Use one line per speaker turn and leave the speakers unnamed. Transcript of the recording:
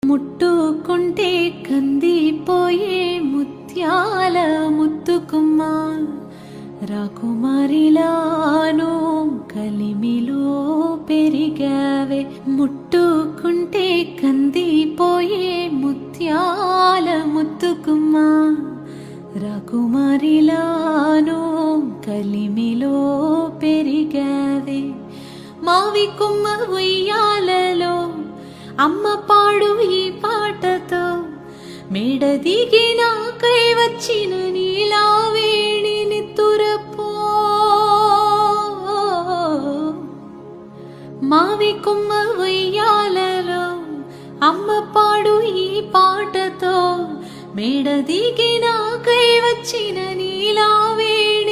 ముట్టుకుంటే కందిపోయే ముత్యాల ముత్తుకుమ్మా రాకుమారిలాను కలిమిలో పెరిగావే. ముట్టుకుంటే కందిపోయే ముత్యాల ముత్తుకుమ్మా రాకుమారిలాను కలిమిలో పెరిగావే. మావి కొమ్మ ఉయ్యాలలో అమ్మ పాడు ఈ పాటతో మేడ దిగి నాకై వచ్చిన నీలా వేణిని తురపో. మావి కొమ్మ ఉయ్యాలలో అమ్మ పాడు ఈ పాటతో మేడ దిగి నాకై వచ్చిన నీలా వేణి